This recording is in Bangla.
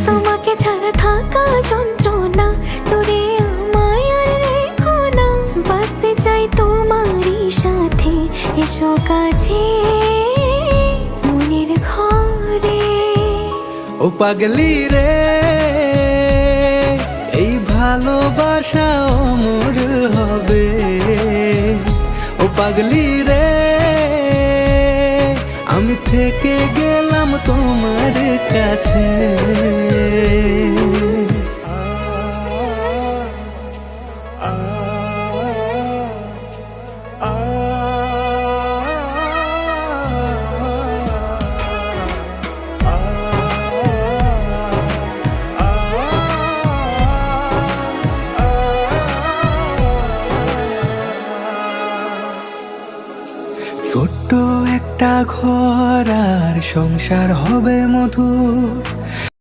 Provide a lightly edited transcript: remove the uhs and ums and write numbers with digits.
তোমাকে ছাড়া থাকা যন্ত্রণা, দূরে আমায় আর রেখো না। বাঁচতে চাই তোমারই সাথে, এসো কাছে মনের ঘরে। ও পাগলি রে, এই ভালোবাসা অমর হবে। ও পাগলি রে, আমি থেকে গেলাম তোমার কাছে। ছোট্ট একটা ঘর আর সংসার হবে মধুর,